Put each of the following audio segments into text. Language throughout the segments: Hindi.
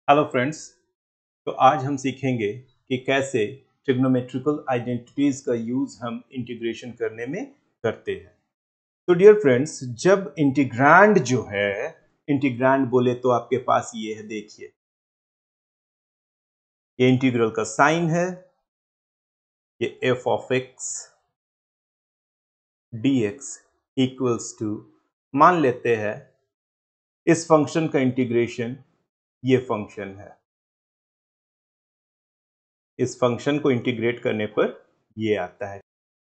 Hello friends. तो आज हम सीखेंगे कि कैसे ट्रिग्नोमेट्रिकल आइडेंटिटीज का यूज हम इंटीग्रेशन करने में करते हैं। तो डियर फ्रेंड्स, जब इंटीग्रांड जो है, इंटीग्रांड बोले तो आपके पास ये है, देखिए ये इंटीग्रल का साइन है, ये F of X D X equals to, मान लेते हैं इस फंक्शन का इंटीग्रेशन ये फंक्शन है। इस फंक्शन को इंटीग्रेट करने पर ये आता है,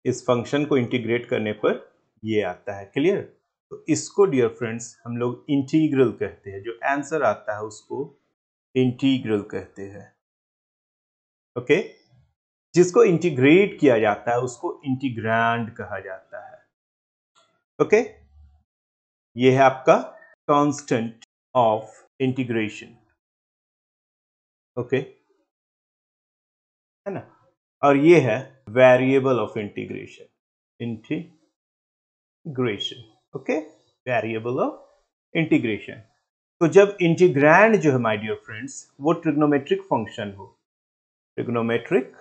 इस फंक्शन को इंटीग्रेट करने पर ये आता है। क्लियर? तो इसको डियर फ्रेंड्स हम लोग इंटीग्रल कहते हैं, जो आंसर आता है उसको इंटीग्रल कहते हैं। ओके, जिसको इंटीग्रेट किया जाता है उसको इंटीग्रांड कहा जाता है। ओके, ये है आपका कांस्टेंट ऑफ इंटीग्रेशन। ओके, है ना? और ये है variable of integration, integration. Okay, variable of integration. तो जब इंटीग्रैंड जो है माय डियर फ्रेंड्स वो ट्रिग्नोमेट्रिक फंक्शन हो, ट्रिग्नोमेट्रिक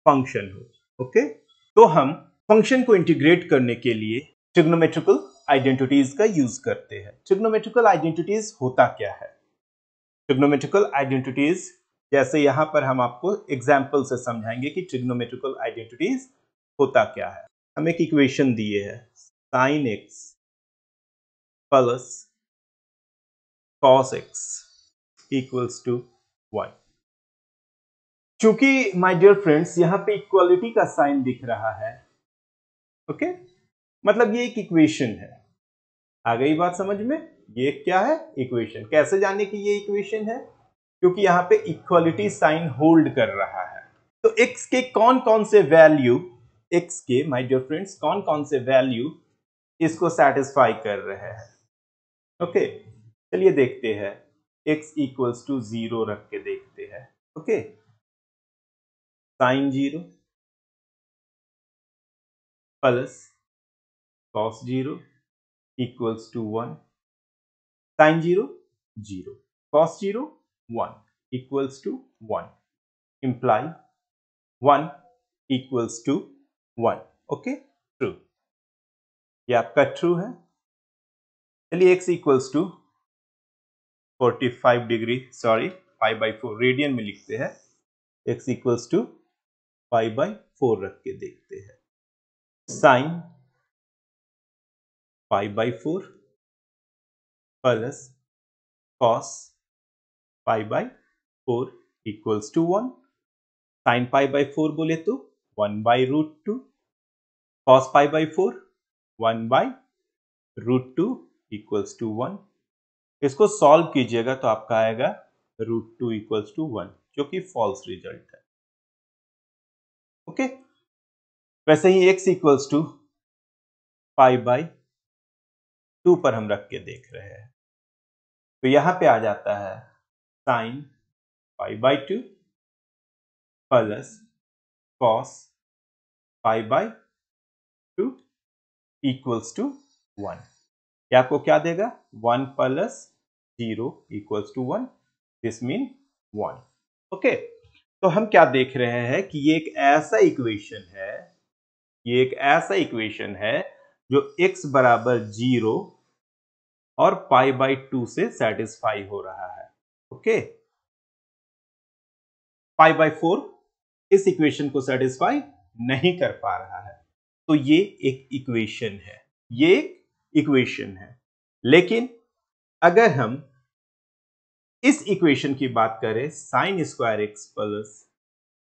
फंक्शन हो, ओके, तो हम फंक्शन को इंटीग्रेट करने के लिए ट्रिग्नोमेट्रिकल आइडेंटिटीज का यूज करते हैं। ट्रिग्नोमेट्रिकल आइडेंटिटीज होता क्या है? ट्रिग्नोमेट्रिकल आइडेंटिटीज, जैसे यहां पर हम आपको एग्जाम्पल से समझाएंगे कि ट्रिग्नोमेट्रिकल आइडेंटिटीज होता क्या है। हम एक इक्वेशन दिए है, sine x plus cos x equals to 1। चूंकि माय डियर फ्रेंड्स यहां पे इक्वालिटी का साइन दिख रहा है, ओके, मतलब ये एक इक्वेशन है। आ गई बात समझ में? ये क्या है? इक्वेशन। कैसे जाने कि ये इक्वेशन है? क्योंकि यहां पे इक्वालिटी साइन होल्ड कर रहा है। तो x के कौन कौन से वैल्यू, x के माय डियर फ्रेंड्स कौन कौन से वैल्यू इसको सेटिस्फाई कर रहे हैं? ओके, चलिए देखते हैं। x इक्वल्स टू 0 रख के देखते हैं। Okay, sine 0 plus cos 0 equals to 1, sine 0 0, cos 0 1 equals to 1, imply 1 equals to 1। Okay, true, ये आपका ट्रू है। चलिए x equals to 45 degree, sorry 5/4 radian में लिखते हैं, x इक्वल्स टू 5/4 रख के देखते हैं। Sine 5/4 plus cos 5/4 equals to 1। Sine π/4 बोले तो 1/√2, cos π/4 1/√2 इक्वल्स टू 1। इसको सॉल्व कीजिएगा तो आपका आएगा √2 इक्वल्स टू 1, जो कि फॉल्स रिजल्ट है। ओके, वैसे ही x इक्वल्स टू π/2 पर हम रख के देख रहे हैं, तो यहां पे आ जाता है sine π/2 plus cos π/2 equals to 1। ये आपको क्या देगा? 1 plus 0 equals to 1, this mean 1। Okay, तो हम क्या देख रहे हैं कि ये एक ऐसा इक्वेशन है, ये एक ऐसा इक्वेशन है जो x बराबर 0 और π/2 से सेटिस्फाई हो रहा है। ओके, π/4 इस इक्वेशन को सेटिस्फाई नहीं कर पा रहा है, तो ये एक इक्वेशन है, ये एक इक्वेशन है। लेकिन अगर हम इस इक्वेशन की बात करें, sine square x plus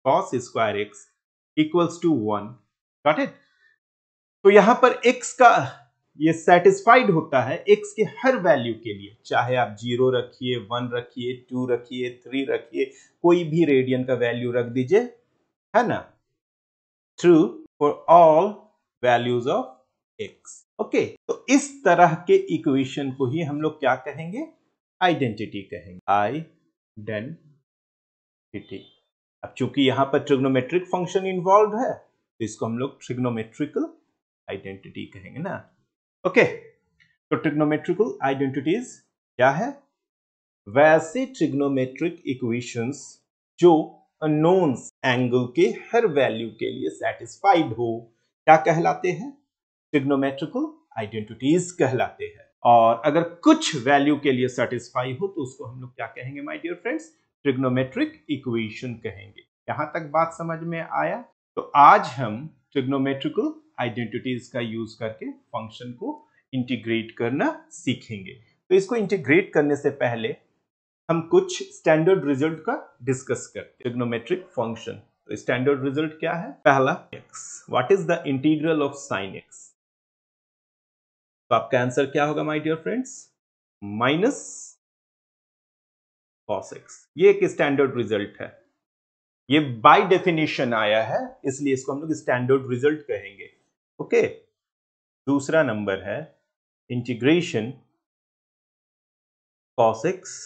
cos square x equals to 1, got it? तो यहां पर x का ये सेटिस्फाइड होता है x के हर वैल्यू के लिए, चाहे आप 0 रखिए, 1 रखिए, 2 रखिए, 3 रखिए, कोई भी रेडियन का वैल्यू रख दीजिए, है ना? True for all values of x। Okay, तो इस तरह के इक्वेशन को ही हम लोग क्या कहेंगे? आइडेंटिटी कहेंगे, आइडेंटिटी। अब चूंकि यहां पर ट्रिग्नोमेट्रिक फंक्शन इन्वॉल्व है, तो इसको हम लोग ट्रिग्नोमेट्रिकल आइडेंटिटी कहेंगे ना। ओके, तो ट्रिग्नोमेट्रिकल आइडेंटिटीज क्या है? वैसे ट्रिग्नोमेट्रिक इक्वेशंस जो अननोन्स एंगल के हर वैल्यू के लिए सेटिस्फाइड हो क्या कहलाते हैं? ट्रिग्नोमेट्रिकल आइडेंटिटीज कहलाते हैं। और अगर कुछ वैल्यू के लिए सेटिस्फाई हो तो उसको हम लोग क्या कहेंगे my dear friends? Trigonometric equation कहेंगे। यहां तक बात समझ में आया? तो आज हम ट्रिग्नोमेट्रिकल आइडेंटिटीज का यूज करके फंक्शन को इंटीग्रेट करना सीखेंगे। तो इसको इंटीग्रेट करने से पहले हम कुछ स्टैंडर्ड रिजल्ट का डिस्कस करते हैं। ट्रिग्नोमेट्रिक फंक्शन, तो स्टैंडर्ड रिजल्ट क्या है? पहला x, what is the integral of sine x? तो आपका आंसर क्या होगा my dear friends? Minus cos x। ये एक स्टैंडर्ड रिजल्ट है, ये बाय डेफिनेशन आया है, इसलिए इसको हम लोग स्टैंडर्ड रिजल्ट कहेंगे। ओके। दूसरा नंबर है इंटीग्रेशन cos x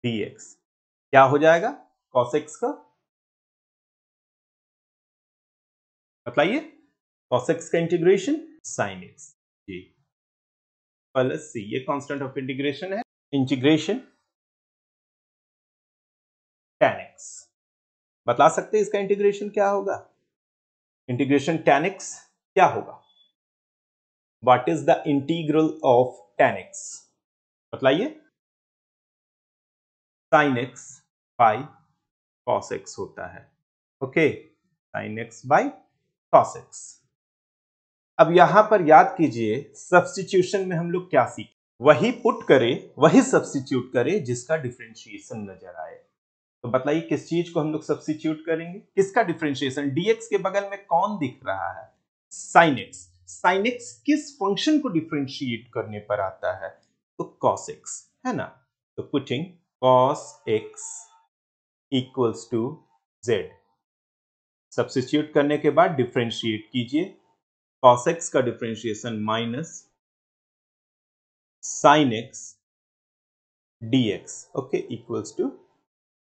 dx। क्या हो जाएगा cos x का? बताइए। cos x का इंटीग्रेशन sin x जी प्लस c, ये कांस्टेंट ऑफ इंटीग्रेशन है। इंटीग्रेशन tan x, बता सकते हैं इसका इंटीग्रेशन क्या होगा? इंटीग्रेशन tan x क्या होगा? What is the integral of tan x? बताइए। sin x by cos x होता है। Okay, sin x by cos x। अब यहां पर याद कीजिए सब्स्टिट्यूशन में हम लोग क्या सीखे? वही पुट करें, वही सब्स्टिट्यूट करें जिसका डिफरेंशिएशन नजर आए। तो बताइए किस चीज को हम लोग सब्स्टिट्यूट करेंगे? किसका डिफरेंशिएशन? dx के बगल में कौन दिख रहा है? sin x। sin x किस फंक्शन को डिफरेंशिएट करने पर आता है? तो cos x है ना। तो putting cos x equals to z, substitute करने के बाद डिफरेंशिएट कीजिए। cos x का differentiation minus sin x dx, okay, equals to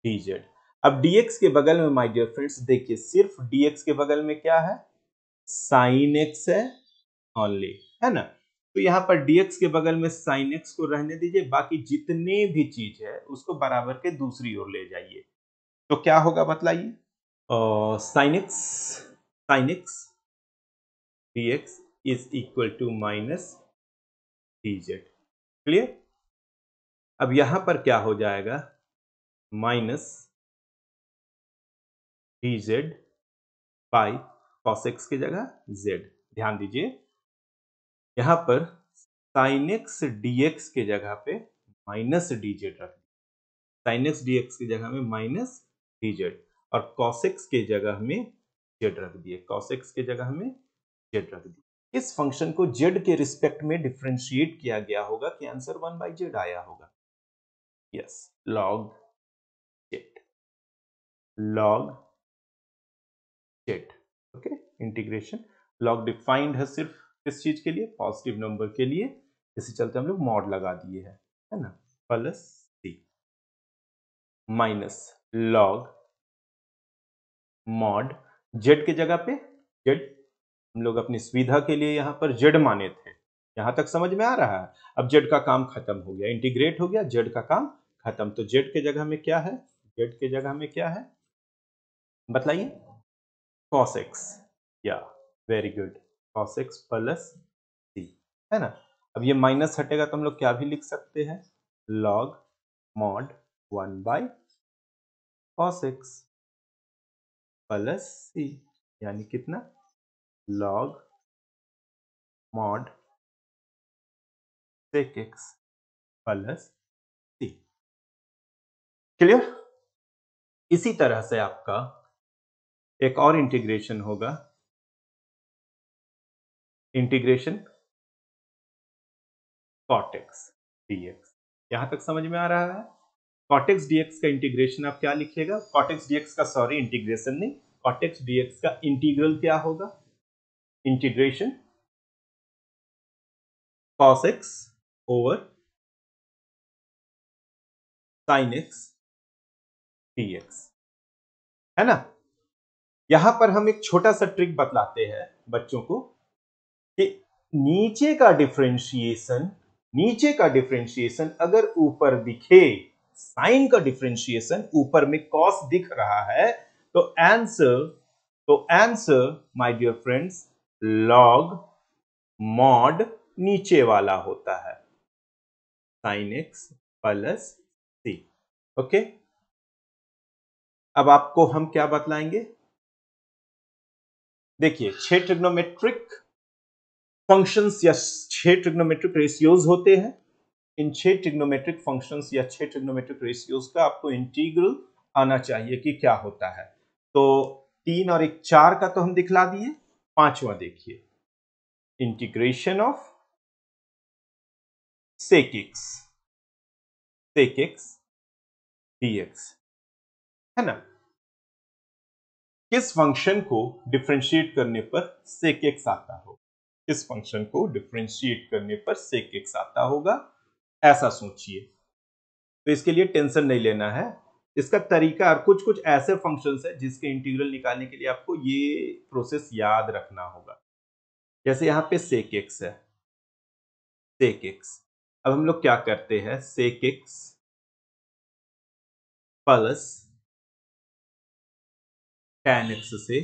dz। अब dx के बगल में माय डियर फ्रेंड्स देखिए, सिर्फ dx के बगल में क्या है? sin x है ओनली, है ना। तो यहां पर dx के बगल में sin x को रहने दीजिए, बाकी जितने भी चीज है उसको बराबर के दूसरी ओर ले जाइए। तो क्या होगा बतलाइए? sin x dx is equal to minus dz। Clear? अब यहां पर क्या हो जाएगा? Minus dz by cos x की जगह z। ध्यान दीजिए यहां पर sin x dx के जगह पे माइनस dz रख, sin x dx की जगह में माइनस dz, और cos x के जगह में z रख दिए, cos x के जगह में z रख दिए। इस फंक्शन को z के रिस्पेक्ट में डिफरेंशिएट किया गया होगा कि आंसर 1/z आया होगा। Yes, log z, log z। Okay, integration log defined है सिर्फ किस चीज के लिए? पॉजिटिव नंबर के लिए, इसी चलते हम लोग मॉड लगा दिए हैं, है ना। प्लस सी माइनस लॉग मॉड जेड की जगह पे जेड, हम लोग अपनी सुविधा के लिए यहां पर जेड माने थे। यहां तक समझ में आ रहा है? अब जेड का काम खत्म हो गया, इंटीग्रेट हो गया, जेड का काम खत्म। तो जेड के जगह में क्या है? जेड के जगह में क्या है बतलाइए? cos x, या very good, cos x plus C, है ना। अब ये माइनस हटेगा तो हम लोग क्या भी लिख सकते हैं? log mod 1/cos x plus C, यानी कितना? log mod sec x plus C. Clear? इसी तरह से आपका एक और इंटीग्रेशन होगा, इंटीग्रेशन cot x dx। यहां तक समझ में आ रहा है? cot x dx का इंटीग्रेशन आप क्या लिखिएगा? cot x dx का, सॉरी, इंटीग्रेशन नहीं, cot x dx का इंटीग्रल क्या होगा? Integration cos x over sin x dx, है ना। यहां पर हम एक छोटा सा ट्रिक बतलाते हैं बच्चों को कि नीचे का डिफरेंशिएशन अगर ऊपर दिखे साइन का डिफरेंशिएशन, ऊपर में कॉस दिख रहा है, तो answer my dear friends log mod नीचे वाला होता है, साइन एक्स प्लस सी। ओके, अब आपको हम क्या बतलाएंगे, देखिए 6 ट्रिग्नोमेट्रिक फंक्शंस या 6 ट्रिग्नोमेट्रिक रेशियोज होते हैं। इन 6 ट्रिग्नोमेट्रिक फंक्शंस या 6 ट्रिग्नोमेट्रिक रेशियोज का आपको इंटीग्रल आना चाहिए कि क्या होता है। तो 3 और 1 4 का तो हम दिखला दिए, पांचवा देखिए, integration of sec x dx, है ना। किस फंक्शन को डिफरेंशिएट करने पर सेक एक्स आता हो, किस फंक्शन को डिफरेंशिएट करने पर सेक एक्स आता होगा, ऐसा सोचिए। तो इसके लिए टेंशन नहीं लेना है, इसका तरीका और कुछ कुछ ऐसे फंक्शंस है जिसके इंटीग्रल निकालने के लिए आपको ये प्रोसेस याद रखना होगा। जैसे यहां पे सेक एक्स है, सेक एक्स, अब हम लोग क्या करते हैं, sec x plus tan x से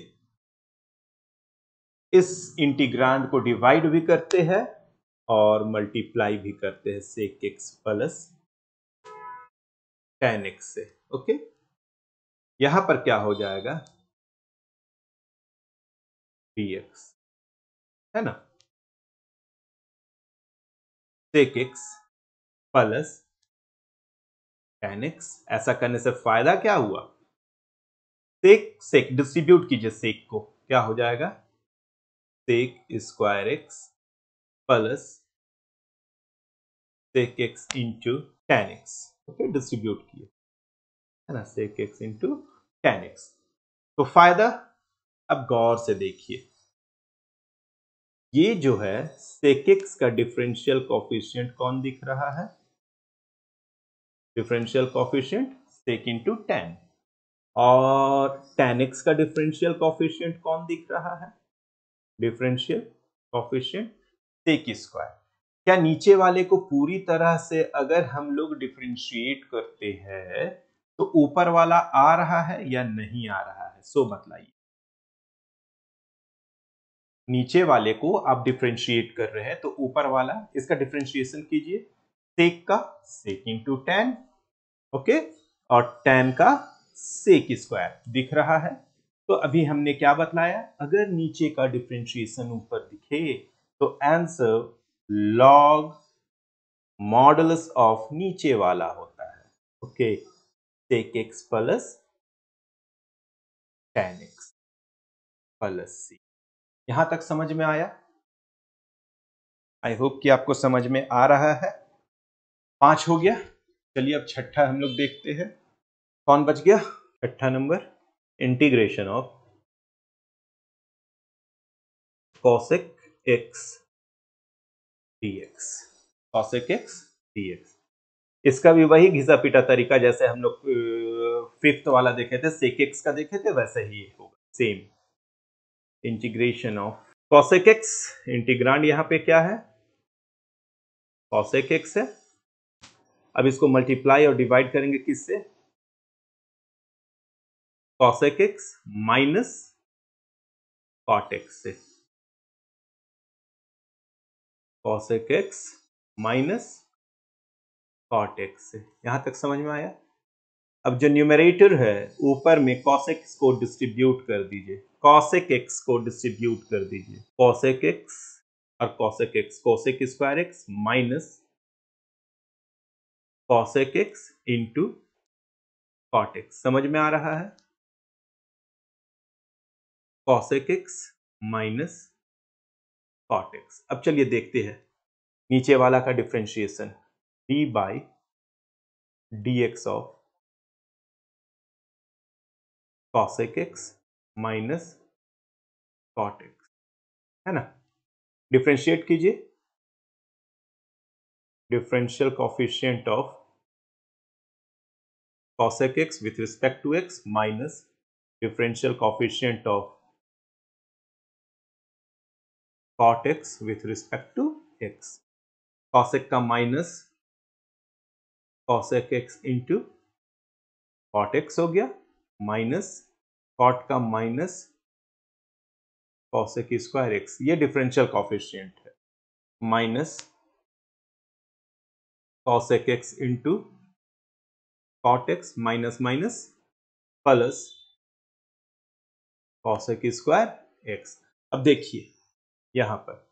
इस इंटीग्रांड को डिवाइड भी करते हैं और मल्टीप्लाई भी करते हैं, sec x plus tan x से। ओके, यहां पर क्या हो जाएगा, dx, है ना, sec x plus tan x. ऐसा करने से फायदा क्या हुआ, सेक सेक डिस्ट्रीब्यूट कीजिए, सेक को, क्या हो जाएगा, sec square x plus sec x into tan x. Okay, distribute किए, है ना, sec x into tan x. तो फायदा अब गौर से देखिए, ये जो है सेक एक्स का डिफरेंशियल कोफिशिएंट कौन दिख रहा है, differential coefficient sec into tan, और tan एक्स का डिफरेंशियल कोफिशिएंट कौन दिख रहा है, डिफरेंशियल कोफिशिएंट सेक स्क्वायर। क्या नीचे वाले को पूरी तरह से अगर हम लोग डिफरेंशिएट करते हैं तो ऊपर वाला आ रहा है या नहीं आ रहा है, सो बतलाइए। नीचे वाले को आप डिफरेंशिएट कर रहे हैं तो ऊपर वाला, इसका डिफरेंशिएशन कीजिए, सेक का सेक इंटू tan, ओके, और tan का सेक स्क्वायर दिख रहा है। तो अभी हमने क्या बतलाया, अगर नीचे का डिफरेंशिएशन ऊपर दिखे तो आंसर लॉग मॉडुलस ऑफ नीचे वाला होता है। Okay, sec x plus tan x plus C. यहां तक समझ में आया, आई होप कि आपको समझ में आ रहा है। 5 हो गया, चलिए अब छठा हम लोग देखते हैं, कौन बच गया, छठा number, integration of cosec x dx, cosec x dx। इसका भी वही घिसा पिटा तरीका जैसे हम लोग फिफ्थ वाला देखे थे, सेक एक्स का देखे थे, वैसे ही होगा, same integration of cosec x, integrand यहां पे क्या है, cosec x है। अब इसको मल्टीप्लाई और डिवाइड करेंगे किससे, cosec x minus cot x से, cosec x minus cot x से। यहां तक समझ में आया। अब जो न्यूमरेटर है ऊपर में cosec x को डिस्ट्रीब्यूट कर दीजिए, cosec x को डिस्ट्रीब्यूट कर दीजिए, cosec x और cosec x, cosec square x minus cosec x into cot x, समझ में आ रहा है, cosec x minus cot x। अब चलिए देखते हैं नीचे वाला का differentiation, d by dx of cosec x minus cot x, है ना। डिफरेंशिएट कीजिए, differential coefficient of cosec x with respect to x minus differential coefficient of cot x with respect to x। cosec का minus cosec x into cot x हो गया, माइनस cot का माइनस cosec स्क्वायर x, ये डिफरेंशियल कॉफिशिएंट है, minus cosec x into cot x minus minus plus cosec square x। अब देखिए यहां पर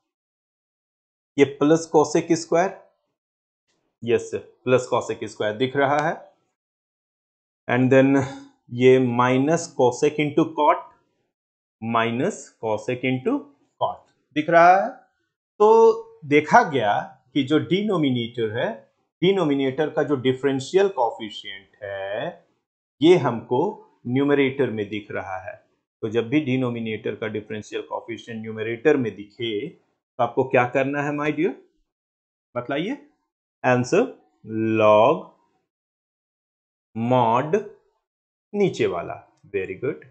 ये plus cosec square, yes plus cosec square दिख रहा है, एंड देन ये minus cosec into cot minus cosec into cot दिख रहा है। तो देखा गया कि जो डिनोमिनेटर है, डिनोमिनेटर का जो डिफरेंशियल कॉफिशिएंट है ये हमको न्यूमरेटर में दिख रहा है। तो जब भी डिनोमिनेटर का डिफरेंशियल कॉफिशिएंट न्यूमरेटर में दिखे तो आपको क्या करना है माय डियर, बताइए आंसर, लॉग मॉड नीचे वाला, very good,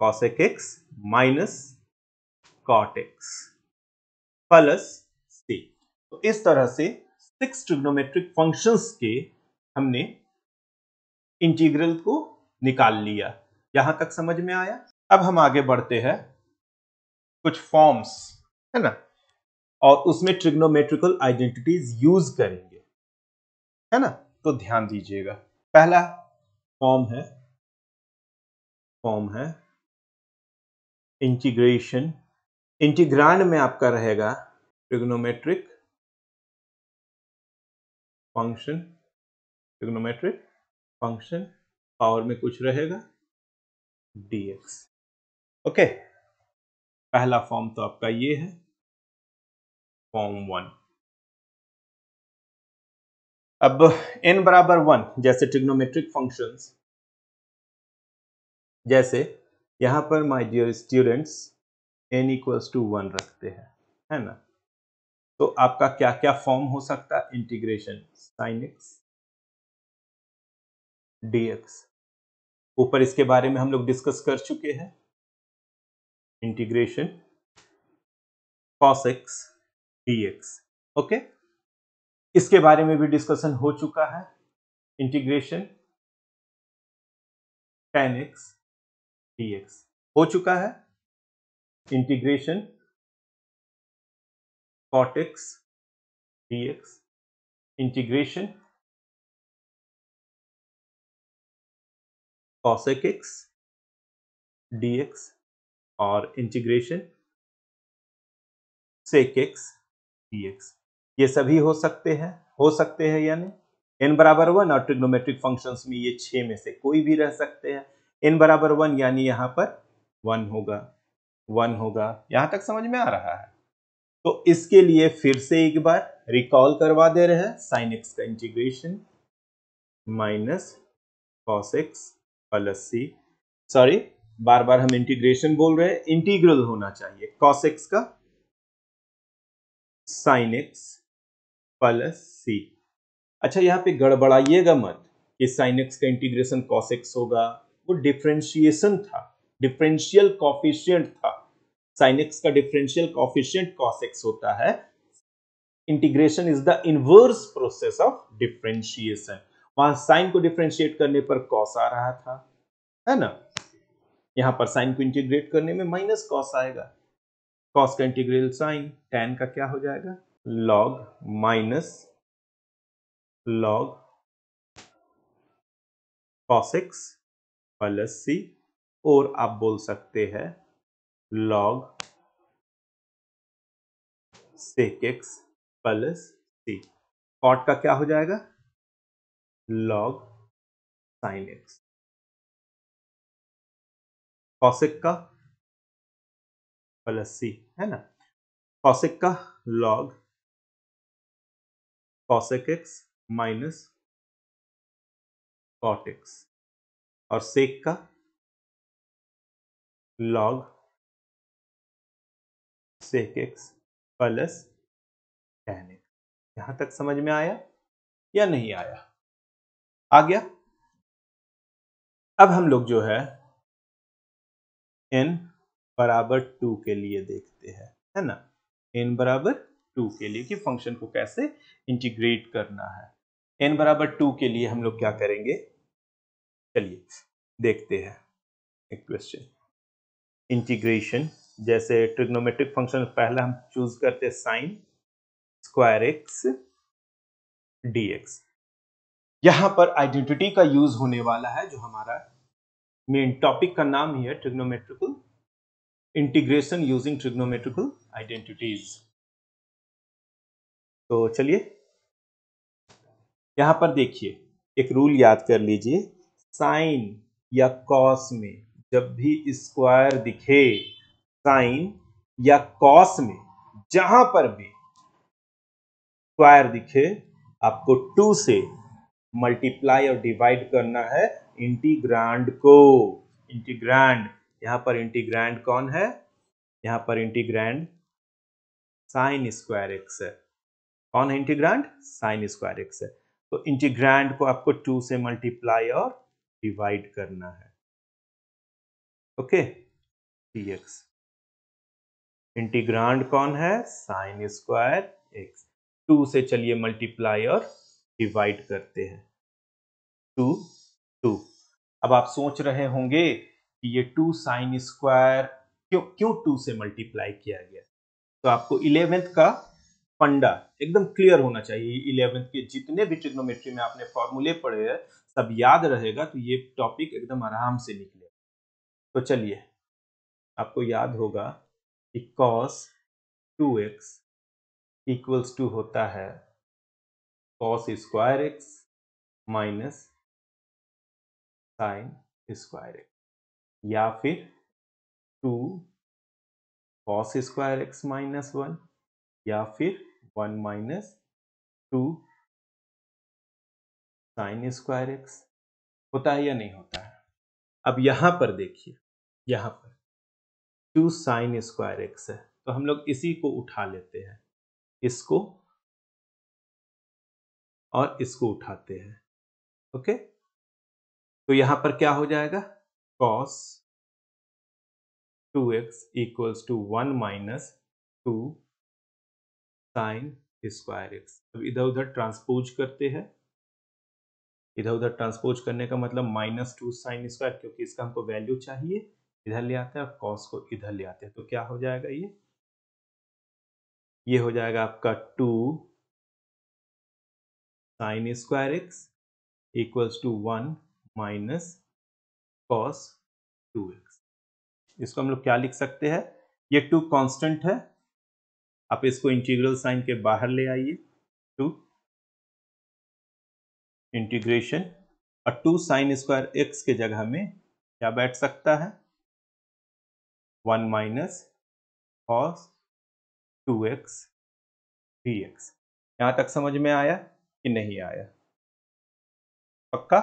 cosec x minus cot x plus c। तो इस तरह से 6 ट्रिग्नोमेट्रिक फंक्शंस के हमने इंटीग्रल को निकाल लिया। यहां तक समझ में आया? अब हम आगे बढ़ते हैं, कुछ फॉर्म्स है ना, और उसमें ट्रिग्नोमेट्रिकल आइडेंटिटीज यूज करेंगे, है ना। तो ध्यान दीजिएगा, पहला फॉर्म है इंटीग्रेशन। इंटीग्रांड में आपका रहेगा trigonometric function, trigonometric function, power में कुछ रहेगा dx। ओके, पहला फॉर्म तो आपका ये है, फॉर्म 1। अब n बराबर 1 जैसे ट्रिग्नोमेट्रिक फंक्शंस, जैसे यहां पर my dear students n equals to 1 रखते हैं, है ना। तो आपका क्या क्या फॉर्म हो सकता है, इंटीग्रेशन sin x dx, ऊपर इसके बारे में हम लोग डिस्कस कर चुके हैं, integration cos x dx। Okay, इसके बारे में भी डिस्कशन हो चुका है, इंटीग्रेशन tan x dx हो चुका है, integration cot x dx, integration cosec x dx और इंटीग्रेशन sec x dx। ये सभी हो सकते हैं यानी n बराबर 1 और ट्रिग्नोमेट्रिक फंक्शंस में ये 6 में से कोई भी रह सकते हैं। n बराबर 1 यानी यहां पर 1 होगा, यहां तक समझ में आ रहा है। तो इसके लिए फिर से एक बार रिकॉल करवा दे रहे हैं, sin x का integration minus cos x plus c, sorry बार बार हम इंटीग्रेशन बोल रहे हैं, इंटीग्रल होना चाहिए, cos x का sin x प्लस c। अच्छा यहां पे गड़बड़ाइएगा मत कि sin x का इंटीग्रेशन cos x होगा, वो डिफरेंशिएशन था, डिफरेंशियल कॉफिशिएंट था। sin x का डिफरेंशियल कॉफिशिएंट cos x होता है, integration is the inverse process of differentiation. वहां साइन को डिफरेंशिएट करने पर cos आ रहा था, है ना, यहां पर साइन को इंटीग्रेट करने में माइनस cos आएगा, cos का इंटीग्रल साइन, tan का क्या हो जाएगा log minus log cos x plus c, और आप बोल सकते हैं log sec x plus c। cot का क्या हो जाएगा log sin x, cosec का प्लस c, है ना, cosec का log cosec x minus cot x, और sec का log sec x plus tan x। यहां तक समझ में आया या नहीं आया? आ गया। अब हम लोग जो है n बराबर 2 के लिए देखते हैं, है ना, n बराबर 2 के लिए कि फंक्शन को कैसे इंटीग्रेट करना है। n बराबर 2 के लिए हम लोग क्या करेंगे, चलिए देखते हैं एक क्वेश्चन। इंटीग्रेशन, जैसे ट्रिग्नोमेट्रिक फंक्शन पहला हम चूज करते साइन स्क्वायर एक्स dx। यहां पर आइडेंटिटी का यूज होने वाला है, जो हमारा मेन टॉपिक का नाम ही है trigonometrical integration using trigonometrical identities. तो चलिए यहां पर देखिए, एक रूल याद कर लीजिए, साइन या कॉस में जब भी स्क्वायर दिखे, साइन या कॉस में जहां पर भी स्क्वायर दिखे, आपको 2 से मल्टीप्लाई और डिवाइड करना है इंटीग्रांड को। इंटीग्रांड, यहां पर इंटीग्रांड कौन है, यहां पर इंटीग्रांड साइन स्क्वायर एक्स है। कौन है इंटीग्रांड, साइन स्क्वायर एक्स है। तो इंटीग्रांड को आपको 2 से मल्टीप्लाई और डिवाइड करना है, ओके, dx। इंटीग्रांड कौन है, साइन स्क्वायर एक्स। 2 से चलिए मल्टीप्लाई और डिवाइड करते हैं, 2 2। अब आप सोच रहे होंगे कि ये 2 साइन स्क्वायर क्यों क्यों 2 से मल्टीप्लाई किया गया। तो आपको 11th का फंडा एकदम क्लियर होना चाहिए। 11th के जितने भी ट्रिग्नोमेट्री में आपने फॉर्मूले पढ़े हैं सब याद रहेगा, तो ये टॉपिक एकदम आराम से निकलेगा। तो चलिए, आपको याद होगा कि cos 2x इक्वल्स टू होता है cos square x minus sign square x, या फिर 2 cos स्क्वायर एक्स माइनस 1, या फिर 1 माइनस 2 साइन स्क्वायर एक्स। होता है या नहीं होता है। अब यहां पर देखिए, यहां पर 2 साइन स्क्वायर एक्स है, तो हम लोग इसी को उठा लेते हैं, इसको और इसको उठाते हैं, ओके। तो यहां पर क्या हो जाएगा, cos 2x equals to 1 minus 2 sine square x. अब इधर उधर ट्रांसपोज करते हैं, इधर उधर ट्रांसपोज करने का मतलब -2 साइन स्क्वायर, क्योंकि इसका हमको वैल्यू चाहिए, इधर ले आते हैं और cos को इधर ले आते हैं। तो क्या हो जाएगा, ये हो जाएगा आपका 2 sine square x equals to 1 minus cos 2x। इसको हम लोग क्या लिख सकते हैं, ये 2 कांस्टेंट है, आप इसको इंटीग्रल साइन के बाहर ले आइए, 2 इंटीग्रेशन, और 2 साइन स्क्वायर एक्स के जगह में क्या बैठ सकता है, 1 माइनस cos 2x dx। यहां तक समझ में आया कि नहीं आया, पक्का।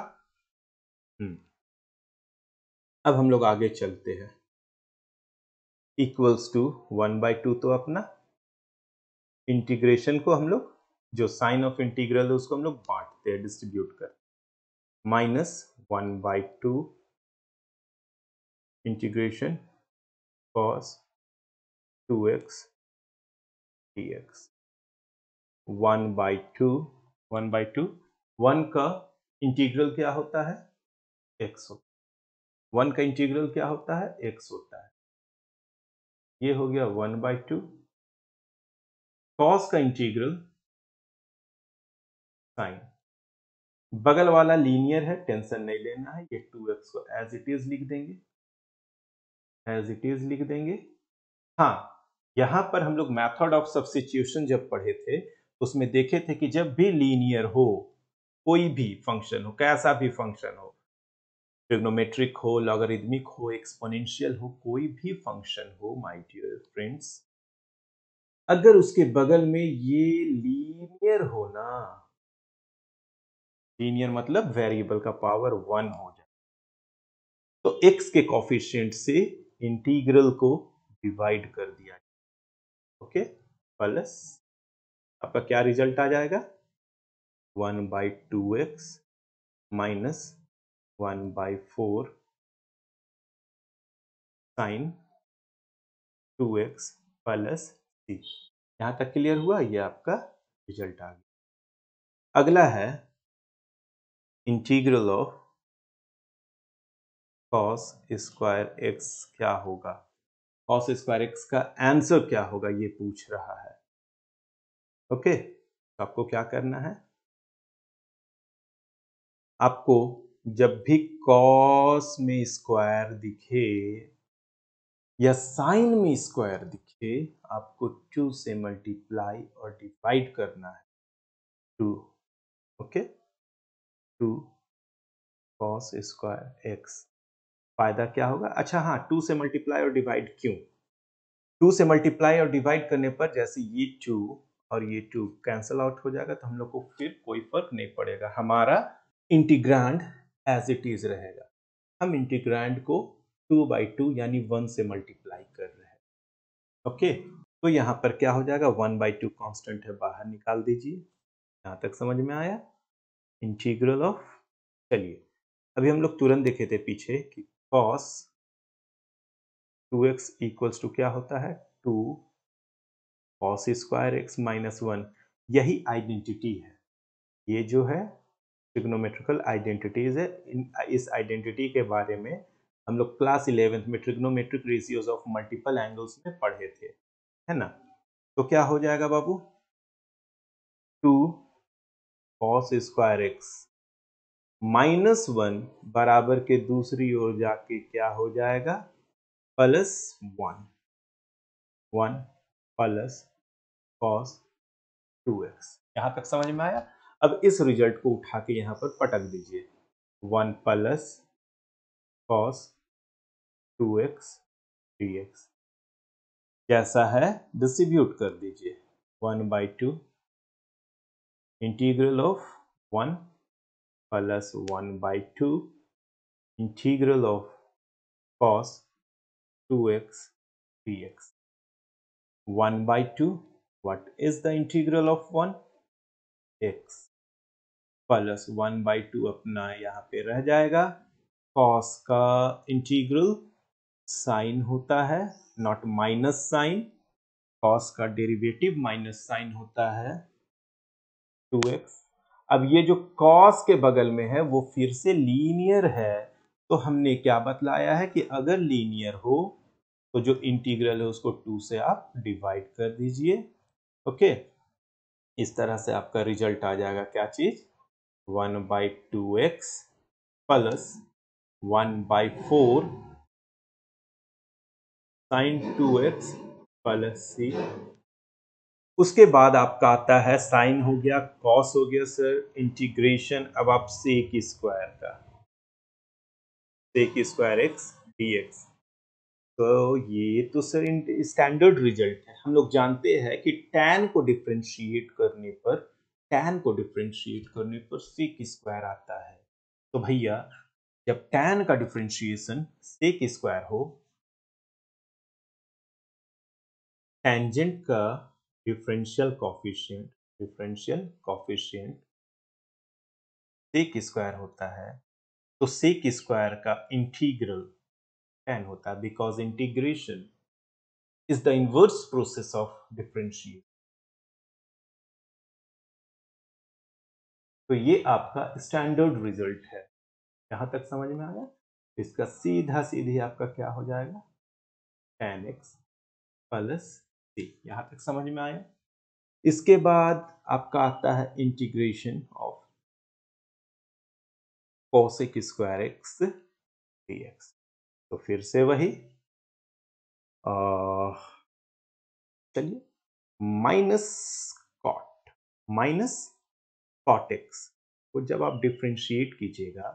अब हम लोग आगे चलते हैं। इक्वल्स टू 1/2, तो अपना इंटीग्रेशन को हम लोग, जो साइन ऑफ इंटीग्रल है उसको हम लोग बांटते हैं, डिस्ट्रीब्यूट कर, minus 1/2 integration cos 2x dx। 1/2 1/2, 1 का इंटीग्रल क्या होता है, x होता है। 1 का इंटीग्रल क्या होता है, x होता है। ये हो गया 1/2। cos का इंटीग्रल साइन, बगल वाला लीनियर है, टेंशन नहीं लेना है, ये 2x को एज इट इज लिख देंगे, एज इट इज लिख देंगे। हाँ, यहां पर हम लोग मेथड ऑफ सब्स्टिट्यूशन जब पढ़े थे उसमें देखे थे कि जब भी लीनियर हो, कोई भी फंक्शन हो, कैसा भी फंक्शन हो, ट्रिग्नोमेट्रिक हो, लॉगरिदमिक हो, एक्सपोनेंशियल हो, कोई भी फंक्शन हो माय डियर फ्रेंड्स, अगर उसके बगल में ये लीनियर हो ना, लीनियर मतलब वेरिएबल का पावर 1 हो जाए, तो x के कॉफिशिएंट से इंटीग्रल को डिवाइड कर दिया, ओके, प्लस आपका क्या रिजल्ट आ जाएगा, 1/2x minus 1/4 sign 2x plus c। यहां तक क्लियर हुआ, ये आपका रिजल्ट आ गया। अगला है integral of cos square x क्या होगा, कॉस स्क्वायर एक्स का आंसर क्या होगा, ये पूछ रहा है। ओके, तो आपको क्या करना है, आपको जब भी कॉस में स्क्वायर दिखे या साइन में स्क्वायर दिखे, आपको 2 से मल्टीप्लाई और डिवाइड करना है। 2, ओके, 2 कॉस स्क्वायर एक्स, फायदा क्या होगा, अच्छा हाँ, 2 से मल्टीप्लाई और डिवाइड क्यों, 2 से मल्टीप्लाई और डिवाइड करने पर जैसे ये 2 और ये 2 कैंसल आउट हो जाएगा, तो हम लोग को फिर कोई फर्क नहीं पड़ेगा, हमारा इंटीग्रांड एज इट इज रहेगा। हम इंटीग्रांड को 2/2 यानी 1 से मल्टीप्लाई कर रहे हैं। ओके, तो यहां पर क्या हो जाएगा, 1/2 कांस्टेंट है, बाहर निकाल दीजिए। यहां तक समझ में आया, इंटीग्रल ऑफ, चलिए अभी हम लोग तुरंत देखे थे पीछे कि cos 2x इक्वल्स टू क्या होता है, 2 cos स्क्वायर x माइनस 1, यही आइडेंटिटी है, ये जो है ट्रिग्नोमेट्रिकल आइडेंटिटीज है। इस आइडेंटिटी के बारे में हम लोग क्लास 11th में trigonometric ratios of multiple angles में पढ़े थे, है ना। तो क्या हो जाएगा बाबू, 2 cos स्क्वायर एक्स माइनस 1 बराबर के दूसरी ओर जाके क्या हो जाएगा, प्लस 1, 1 प्लस cos 2x, यहां तक समझ में आया। अब इस रिजल्ट को उठा के यहां पर पटक दीजिए, 1 प्लस cos 2x dx, कैसा है, डिस्ट्रीब्यूट कर दीजिए, 1/2 integral of 1 plus 1/2 integral of cos 2x dx, 1/2, what is the integral of 1, x plus 1/2 अपना यहाँ पे रह जाएगा, cos का इंटीग्रल साइन होता है, नॉट माइनस साइन, cos का डेरिवेटिव माइनस साइन होता है 2x। अब ये जो cos के बगल में है वो फिर से लीनियर है, तो हमने क्या बतलाया है कि अगर लीनियर हो तो जो इंटीग्रल है उसको 2 से आप डिवाइड कर दीजिए। ओके, इस तरह से आपका रिजल्ट आ जाएगा, क्या चीज, 1/2x plus 1/4 sign 2x plus c। उसके बाद आपका आता है साइन हो गया, कॉस हो गया सर, इंटीग्रेशन अब आप सेक स्क्वायर का, सेक स्क्वायर एक्स dx। तो ये तो सर स्टैंडर्ड रिजल्ट है, हम लोग जानते हैं कि tan को डिफरेंशिएट करने पर, tan को डिफरेंशिएट करने पर सेक स्क्वायर आता है। तो भैया जब tan का डिफरेंशिएशन सेक स्क्वायर हो, टेंजेंट का डिफरेंशियल कोफिशिएंट सेक स्क्वायर होता है, तो सेक स्क्वायर का इंटीग्रल tan होता है, because integration is the inverse process of differentiate. तो ये आपका स्टैंडर्ड रिजल्ट है, यहां तक समझ में आया। इसका सीधा सीधी आपका क्या हो जाएगा, tan x प्लस c, यहां तक समझ में आया। इसके बाद आपका आता है integration of cosec square x dx। तो फिर से वही चलिए, माइनस कॉट एक्स को जब आप डिफ्रेंशिएट कीजिएगा,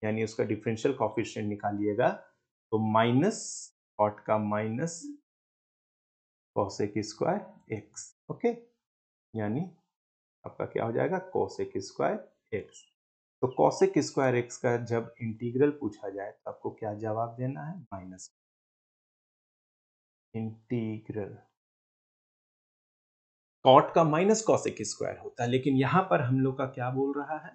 यानी उसका डिफरेंशियल कोफिशिएंट निकालिएगा, तो माइनस कॉट का minus cosec square x, okay, यानी आपका क्या हो जाएगा, कोसेक स्क्वायर एक्स। तो कोसेक स्क्वायर एक्स का जब इंटीग्रल पूछा जाए तो आपको क्या जवाब देना है, माइनस इंटीग्रल, कॉट का माइनस कॉसेक स्क्वायर होता है, लेकिन यहां पर हम लोग का क्या बोल रहा है,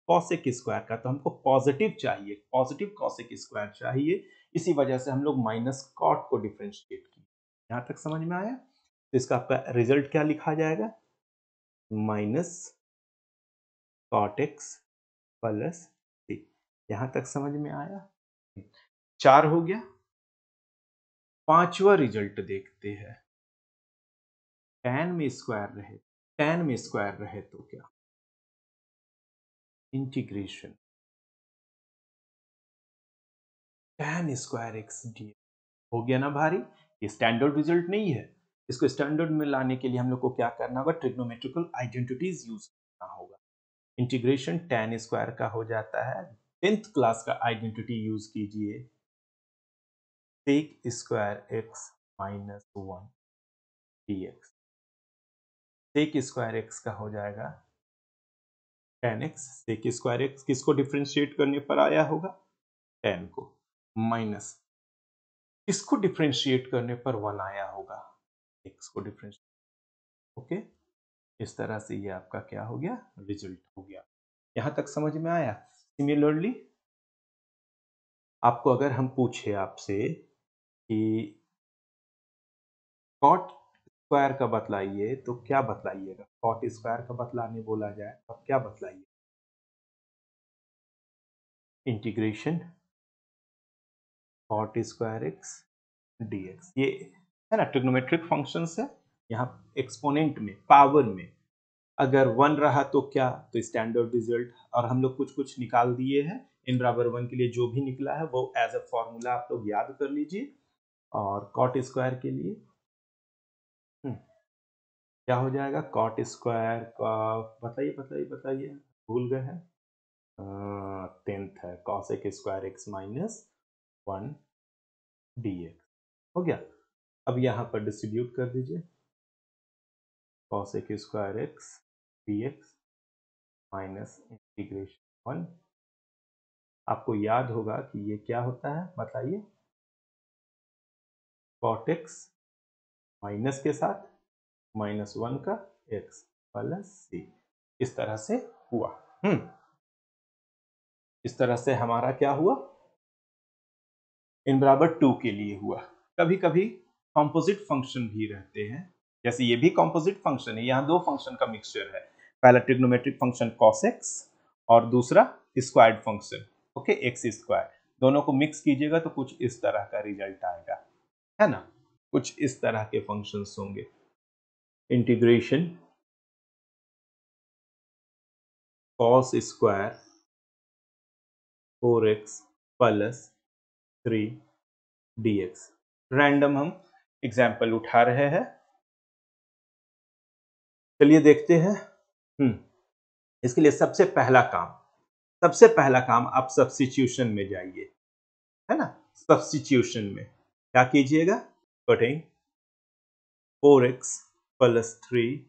कॉसेक स्क्वायर का, तो हमको पॉजिटिव चाहिए, पॉजिटिव कॉसेक स्क्वायर चाहिए, इसी वजह से हम लोग माइनस कॉट को डिफरेंशिएट किए। यहां तक समझ में आया। तो इसका आपका रिजल्ट क्या लिखा जाएगा, minus cot x plus C. यहां तक समझ में आया? 4 हो गया। पांचवा रिजल्ट देखते हैं। tan में स्क्वायर रहे तो क्या? Integration tan square x D हो गया ना भारी। ये स्टैंडर्ड रिजल्ट नहीं है। इसको स्टैंडर्ड में लाने के लिए हम लोग को क्या करना होगा? ट्रिग्नोमेट्रिकल आइडेंटिटीज यूज करना होगा। इंटीग्रेशन tan स्क्वायर का हो जाता है, 10th क्लास का आइडेंटिटी यूज कीजिए, sec square x minus 1 dx। sec square x का हो जाएगा tan x। sec square x किसको डिफ्रेंशिएट करने पर आया होगा? tan को। माइनस किसको डिफ्रेंशिएट करने पर 1 आया होगा? x को डिफ्रेंशिएट। ओके, इस तरह से ये आपका क्या हो गया? रिजल्ट हो गया। यहां तक समझ में आया? सिमिलरली आपको अगर हम पूछे आपसे कि कॉट स्क्वायर का बतलाइए तो क्या बतलाइएगा? कॉट स्क्वायर का बतलाने बोला जाए तो आप क्या बतलाइए? Integration cot square x dx। ये है ना ट्रिग्नोमेट्रिक फंक्शंस है। यहाँ एक्सपोनेंट में, पावर में अगर 1 रहा तो क्या? तो स्टैंडर्ड रिजल्ट। और हम लोग कुछ कुछ निकाल दिए हैं। n बराबर 1 के लिए जो भी निकला है वो एज अ फॉर्मूला आप लोग याद कर लीजिए। और कॉट स्क्वायर के लिए क्या हो जाएगा? कॉट स्क्वायर का बताइए बताइए बताइए, भूल गए हैं। 10th है cosec square x minus 1 dx। हो गया। अब यहाँ पर डिस्ट्रीब्यूट कर दीजिए, cosec square x dx minus integration 1। आपको याद होगा कि ये क्या होता है, बताइए? कॉट एक्स माइनस के साथ -1 का x प्लस सी। इस तरह से हुआ। इस तरह से हमारा क्या हुआ? n बराबर 2 के लिए हुआ। कभी कभी कॉम्पोजिट फंक्शन भी रहते हैं, जैसे ये भी कॉम्पोजिट फंक्शन है। यहाँ दो फंक्शन का मिक्सचर है, पहला ट्रिग्नोमेट्रिक फंक्शन cos x और दूसरा squared function okay x square. दोनों को मिक्स कीजिएगा तो कुछ इस तरह का रिजल्ट आएगा, है ना? कुछ इस तरह के फंक्शंस होंगे। Integration cos square 4x plus 3 dx। Random हम एग्जाम्पल उठा रहे हैं, चलिए देखते हैं। इसके लिए सबसे पहला काम आप सब्स्टिट्यूशन में जाइए, है ना? सब्स्टिट्यूशन में क्या कीजिएगा? Putting 4x plus 3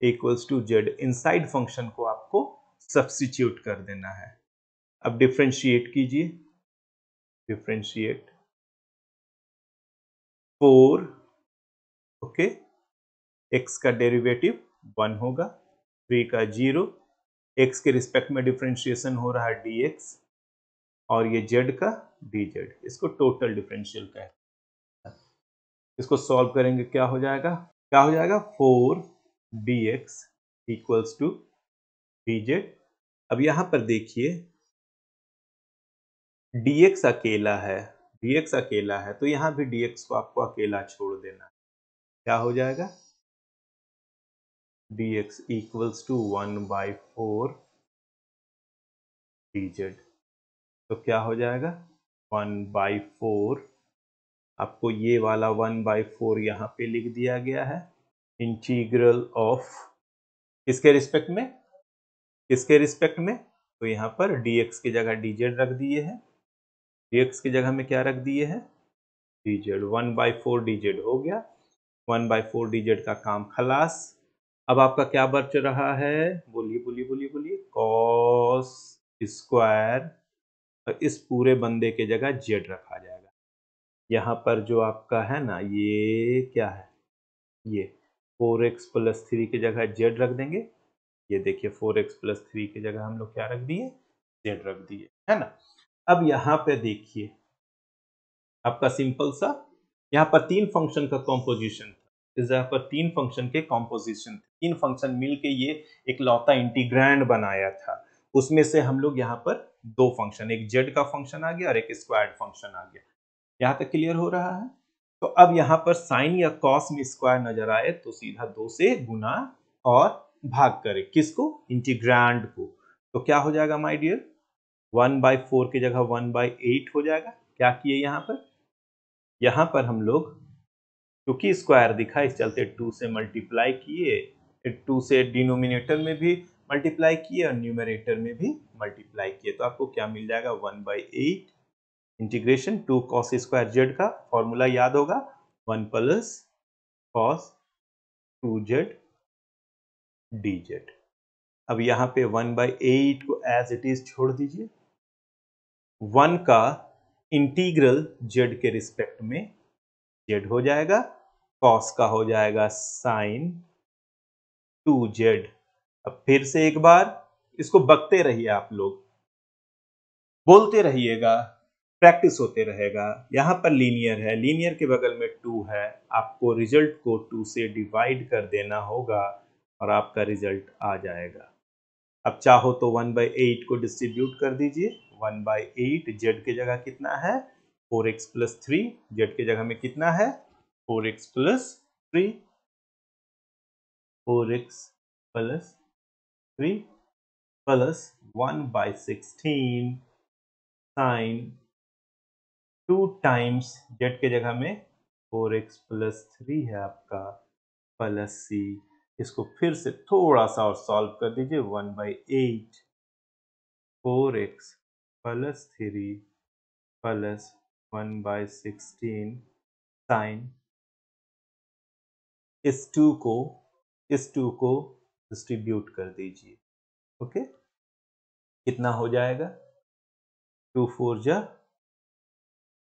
equals to z। Inside function को आपको सब्स्टिट्यूट कर देना है। अब डिफरेंशिएट कीजिए, डिफरेंशिएट 4 ओके x का डेरिवेटिव 1 होगा, 3 का 0, x के रिस्पेक्ट में डिफरेंशिएशन हो रहा है dx और ये z का dz। इसको टोटल डिफरेंशियल कहते हैं। इसको सॉल्व करेंगे क्या हो जाएगा? 4 dx इक्वल्स टू dz। अब यहां पर देखिए dx अकेला है तो यहां भी dx को आपको अकेला छोड़ देना है। क्या हो जाएगा? dx equals to 1/4 dz। तो क्या हो जाएगा? 1/4। आपको ये वाला 1/4 यहाँ पे लिख दिया गया है। इंटीग्रल ऑफ किसके रिस्पेक्ट में? तो यहाँ पर dx की जगह dz रख दिए हैं। dx की जगह में क्या रख दिए हैं? dz। 1/4 dz हो गया। 1/4 dz का काम खलास। अब आपका क्या बच रहा है? बोलिए बोलिए बोलिए बोलिए। कॉस स्क्वायर, इस पूरे बंदे के जगह z रखा जाएगा। यहाँ पर जो आपका है ना, ये क्या है? ये 4x प्लस 3 की जगह z रख देंगे। ये देखिए 4x प्लस 3 की जगह हम लोग क्या रख दिए? z रख दिए, है ना? अब यहाँ पे देखिए आपका सिंपल सा, यहाँ पर 3 फंक्शन का कॉम्पोजिशन था। इस जगह पर 3 फंक्शन के कॉम्पोजिशन थे। 3 फंक्शन मिलके ये एक लौता इंटीग्रैंड बनाया था। उसमें से हम लोग यहाँ पर दो फंक्शन, एक जेड का फंक्शन आ गया और एक स्क्वायर्ड फंक्शन आ गया। यहाँ तक क्लियर हो रहा है? तो अब यहाँ पर साइन या कॉस में स्क्वायर नजर आए तो सीधा 2 से गुना और भाग करें किसको? इंटीग्रांड को। तो क्या हो जाएगा माय डियर? 1/4 की जगह 1/8 हो जाएगा। क्या किए यहाँ पर हम लोग क्योंकि स्क्वायर दिखा इस चलते 2 से मल्टीप्लाई किए, 2 से डिनोमिनेटर में भी मल्टीप्लाई किए और न्यूमरेटर में भी मल्टीप्लाई किए। तो आपको क्या मिल जाएगा? 1/8 इंटीग्रेशन 2 cos स्क्वायर जेड का फॉर्मूला याद होगा 1 प्लस cos 2z dz। अब यहाँ पे 1/8 को एज इट इज छोड़ दीजिए। 1 का इंटीग्रल z के रिस्पेक्ट में z हो जाएगा, cos का हो जाएगा sin 2z। अब फिर से एक बार इसको बकते रहिए, आप लोग बोलते रहिएगा, प्रैक्टिस होते रहेगा। यहाँ पर लीनियर है, लीनियर के बगल में 2 है, आपको रिजल्ट को 2 से डिवाइड कर देना होगा और आपका रिजल्ट आ जाएगा। अब चाहो तो 1/8 को डिस्ट्रीब्यूट कर दीजिए। 1/8 जेड की जगह कितना है? 4x + 3। जेड की जगह में कितना है? 4x + 3। 4x + 3 plus 1/16 sign 2 times Z के जगह में 4x + 3 है आपका प्लस c। इसको फिर से थोड़ा सा और सॉल्व कर दीजिए। 1/8 4x + 3 प्लस 1/16 साइन इस 2 को डिस्ट्रीब्यूट कर दीजिए। ओके, कितना हो जाएगा? 2 4 जा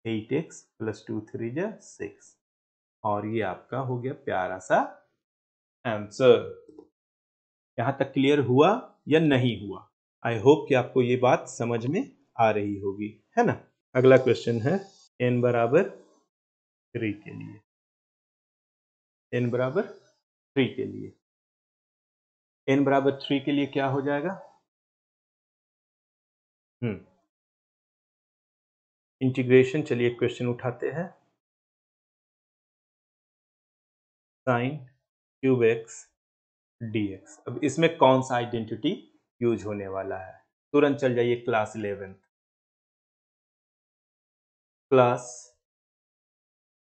8x + 2 3 जा 6 और ये आपका हो गया प्यारा सा आंसर। यहां तक क्लियर हुआ या नहीं हुआ? आई होप कि आपको ये बात समझ में आ रही होगी, है ना? अगला क्वेश्चन है n बराबर 3 के लिए। n बराबर 3 के लिए, n बराबर 3 के लिए क्या हो जाएगा? इंटीग्रेशन, चलिए क्वेश्चन उठाते हैं। Sine cube x dx। अब इसमें कौन सा आइडेंटिटी यूज होने वाला है? तुरंत चल जाइए क्लास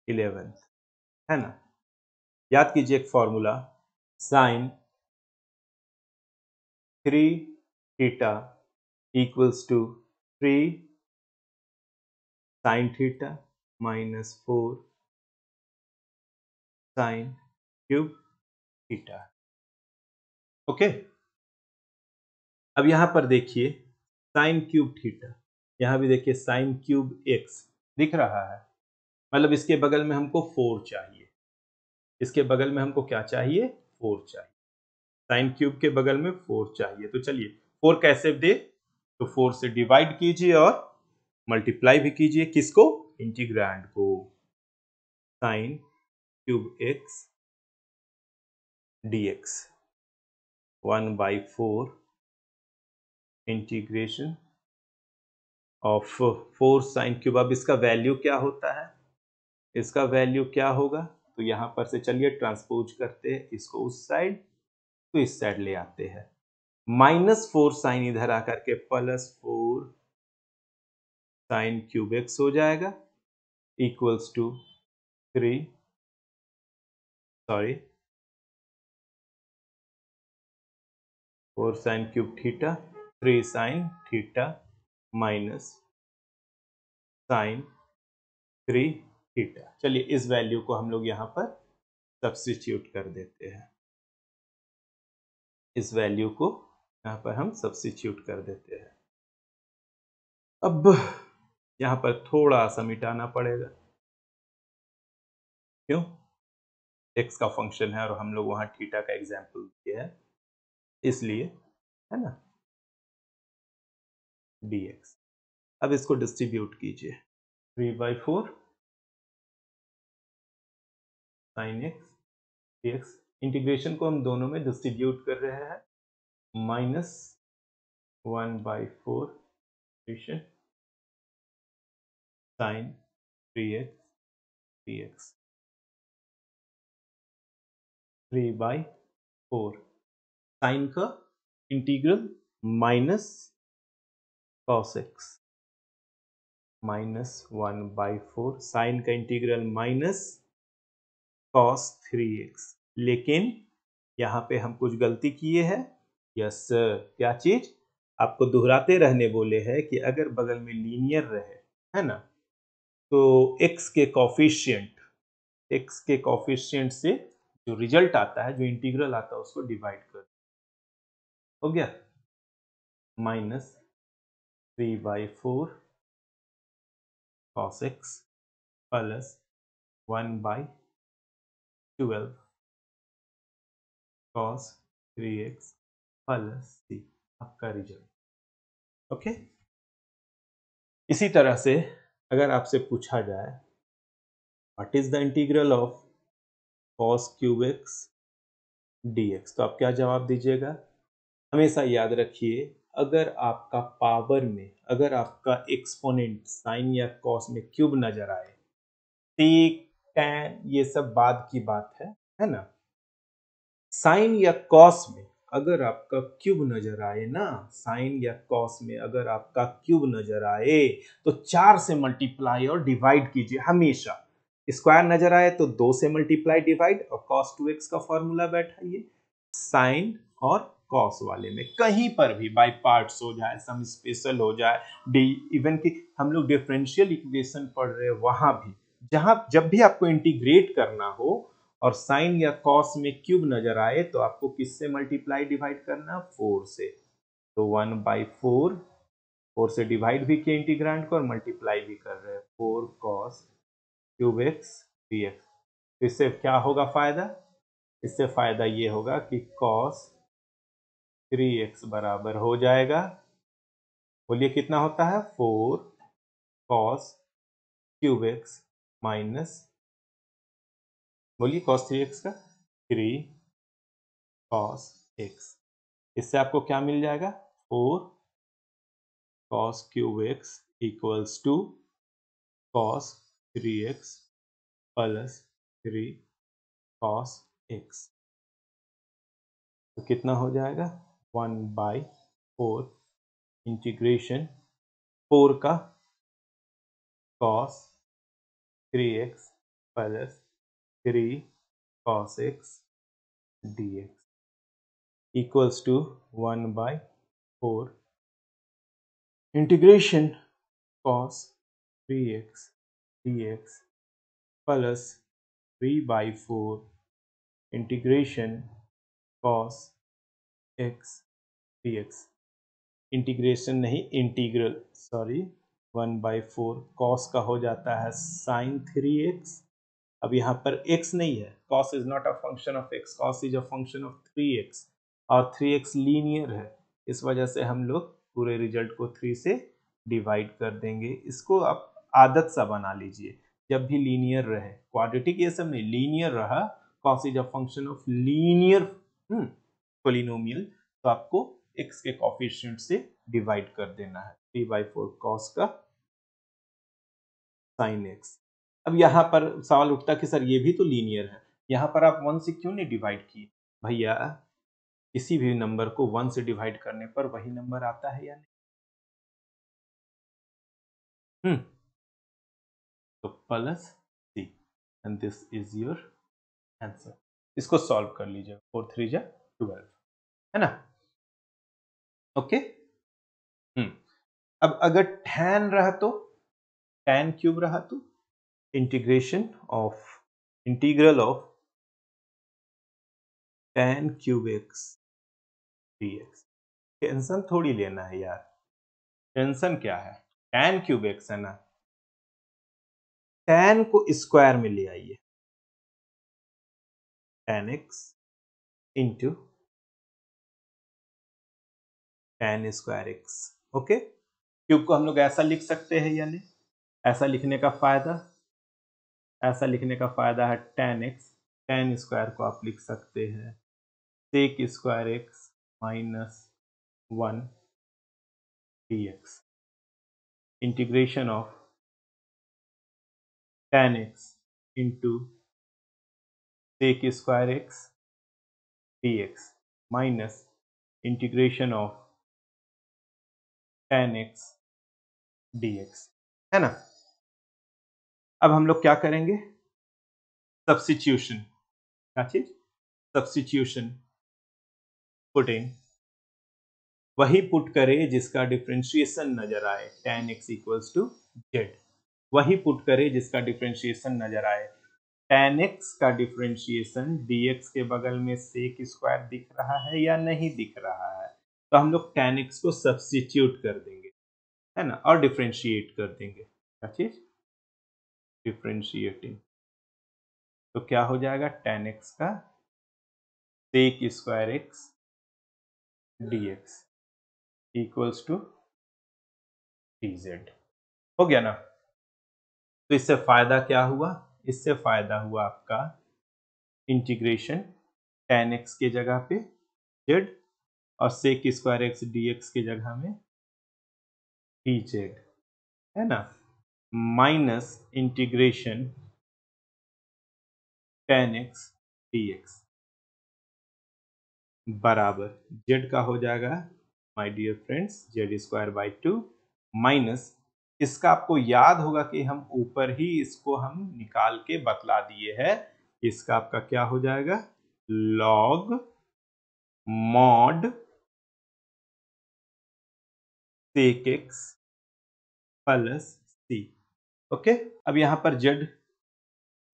11 है ना? याद कीजिए एक formula, sine 3 theta equals to 3 sine theta minus 4 sine cube theta. Okay, अब यहां पर देखिए साइन क्यूब थीटा, यहां भी देखिए साइन क्यूब एक्स दिख रहा है, मतलब इसके बगल में हमको 4 चाहिए। इसके बगल में हमको क्या चाहिए? 4 चाहिए। साइन क्यूब के बगल में 4 चाहिए। तो चलिए 4 कैसे दे? तो 4 से डिवाइड कीजिए और मल्टीप्लाई भी कीजिए किसको? इंटीग्रांड को। Sine cube x dx 1/4 integration of 4 sine cube. अब इसका वैल्यू क्या होता है? इसका वैल्यू क्या होगा? तो यहां पर से चलिए ट्रांसपोज करते हैं इसको उस साइड, तो इस साइड ले आते हैं। -4 साइन इधर आकर के +4 साइन क्यूब एक्स हो जाएगा equals to 4 sine cube theta 3 sine theta minus sine 3 theta. चलिए इस वैल्यू को हम लोग यहां पर सब्स्टिट्यूट कर देते हैं। इस वैल्यू को यहां पर हम सब्स्टिट्यूट कर देते हैं। अब यहां पर थोड़ा सा मिटाना पड़ेगा, क्यों? एक्स का फंक्शन है और हम लोग वहां थीटा का एग्जाम्पल दिए हैं, इसलिए, है ना? dx। अब इसको डिस्ट्रीब्यूट कीजिए। 3/4 साइन एक्स dx। इंटीग्रेशन को हम दोनों में डिस्ट्रीब्यूट कर रहे हैं। 1/4 साइन 3x 3/4 साइन का integral minus cos x -1/4 sine का इंटीग्रल माइनस कॉस 3x। लेकिन यहाँ पे हम कुछ गलती किए हैं। यस सर, क्या चीज? आपको दोहराते रहने बोले हैं कि अगर बगल में लीनियर रहे, है ना, तो x के कॉफिशिएंट से जो रिजल्ट आता है, जो इंटीग्रल आता है, उसको डिवाइड कर। हो गया -3/4 cos x plus 1/12 cos 3x plus c, आपका रिजल्ट। ओके, इसी तरह से अगर आपसे पूछा जाए what is the integral of cos cube x dx, तो आप क्या जवाब दीजिएगा? हमेशा याद रखिए, अगर आपका पावर में, अगर आपका एक्सपोनेंट साइन या कॉस में क्यूब नजर आए, सेक टैन ये सब बाद की बात है ना। साइन या कॉस में अगर आपका क्यूब नजर आए ना, साइन या कॉस में अगर आपका क्यूब नजर आए तो 4 से मल्टीप्लाई और डिवाइड कीजिए हमेशा। स्क्वायर नजर आए तो 2 से मल्टीप्लाई डिवाइड, और cos 2x का फॉर्मूला बैठाइए। साइन और कॉस वाले में कहीं पर भी बाय पार्ट्स हो जाए, सम स्पेशल हो जाए, डी इवन की हम लोग डिफरेंशियल इक्वेशन पढ़ रहे हैं, वहां भी जहां जब भी आपको इंटीग्रेट करना हो और साइन या कॉस में क्यूब नजर आए तो आपको किससे मल्टीप्लाई डिवाइड करना? 4 से। तो 1/4, 4 से डिवाइड भी किए इंटीग्रांड को और मल्टीप्लाई भी कर रहे हैं, 4 cos क्यूब x dx। तो इससे क्या होगा फायदा? इससे फायदा ये होगा कि cos 3x बराबर हो जाएगा, बोलिए कितना होता है? 4 cos क्यूब x माइनस, बोलिए cos 3x का 3 cos x। इससे आपको क्या मिल जाएगा? 4 cos cube x equals to cos 3x plus 3 cos x। तो कितना हो जाएगा? 1/4 इंटीग्रेशन 4 का cos 3x plus 3 cos x dx equals to 1/4 integration cos 3x dx plus 3/4 integration cos x dx। Integration नहीं, इंटीग्रल, सॉरी, 1/4 cos का हो जाता है sin 3x। अब यहाँ पर x नहीं है, cos is not a function of x, cos is a function of 3x, और 3x लीनियर है, इस वजह से हम लोग पूरे रिजल्ट को 3 से डिवाइड कर देंगे। इसको आप आदत सा बना लीजिए, जब भी लीनियर रहे, क्वाड्रेटिक ये सब नहीं, लीनियर रहा, cos is a function of linear polynomial, तो आपको x के कोफिशिएंट से डिवाइड कर देना है। 3/4 cos का sin x। अब यहाँ पर सवाल उठता कि सर ये भी तो लीनियर है, यहाँ पर आप 1 से क्यों नहीं डिवाइड किए? भैया, किसी भी नंबर को 1 से डिवाइड करने पर वही नंबर आता है या नहीं? तो plus c, and this is your answer. इसको सॉल्व कर लीजिए, 4 3 जा 12, है ना? ओके। अब अगर tan रहा तो, tan क्यूब रहा तो integration of, integral of tan cube x dx। Tension थोड़ी लेना है यार, टेंशन क्या है? tan क्यूब x है ना, tan को स्क्वायर में ले आइए, tan x into tan square x। Okay, cube को हम लोग ऐसा लिख सकते हैं या नहीं? ऐसा लिखने का फायदा, ऐसा लिखने का फायदा है tan x, tan स्क्वायर को आप लिख सकते हैं sec square x minus 1 dx, integration of tan x into sec square x dx minus integration of tan x dx, है ना। अब हम लोग क्या करेंगे, सब्स्टिट्यूशन, क्या चीज, सब्स्टिट्यूशन, पुटिंग, वही पुट करे जिसका डिफरेंशिएशन नजर आए, tan x equals to z, वही पुट करे जिसका डिफरेंशिएशन नजर आए। tan x का डिफरेंशिएशन dx के बगल में sec स्क्वायर दिख रहा है या नहीं दिख रहा है, तो हम लोग tan x को सब्स्टिट्यूट कर देंगे, है ना, और डिफरेंशिएट कर देंगे, क्या चीज, डिफरेंशिएटिंग, तो क्या हो जाएगा, tan x का sec square x dx equals to dz, हो गया ना। तो इससे फायदा क्या हुआ, इससे फायदा हुआ आपका इंटीग्रेशन tan x के जगह पे z और sec स्क्वायर x dx के जगह में dz, है ना, minus integration tan x dx बराबर z का हो जाएगा माय डियर फ्रेंड्स z स्क्वायर बाई 2 माइनस, इसका आपको याद होगा कि हम ऊपर ही इसको हम निकाल के बतला दिए हैं, इसका आपका क्या हो जाएगा, log mod sec x plus सी। ओके, अब यहां पर z,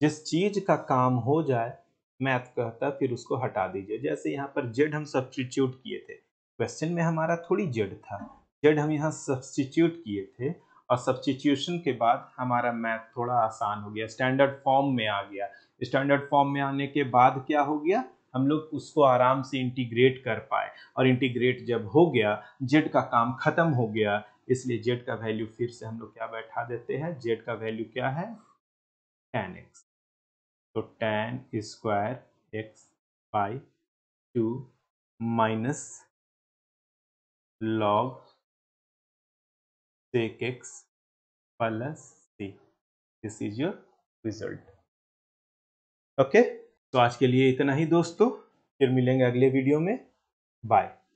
जिस चीज का काम हो जाए मैथ कहता फिर उसको हटा दीजिए, जैसे यहाँ पर z हम सब्स्टिट्यूट किए थे, क्वेश्चन में हमारा थोड़ी z था, z हम यहाँ सब्स्टिट्यूट किए थे और सब्स्टिट्यूशन के बाद हमारा मैथ थोड़ा आसान हो गया, स्टैंडर्ड फॉर्म में आ गया। स्टैंडर्ड फॉर्म में आने के बाद क्या हो गया, हम लोग उसको आराम से इंटीग्रेट कर पाए, और इंटीग्रेट जब हो गया z का काम खत्म हो गया, इसलिए z का वैल्यू फिर से हम लोग क्या बैठा देते हैं, z का वैल्यू क्या है, tan x, तो tan square x by 2 minus log sec x plus c, this is your result. Okay, तो आज के लिए इतना ही दोस्तों, फिर मिलेंगे अगले वीडियो में, बाय।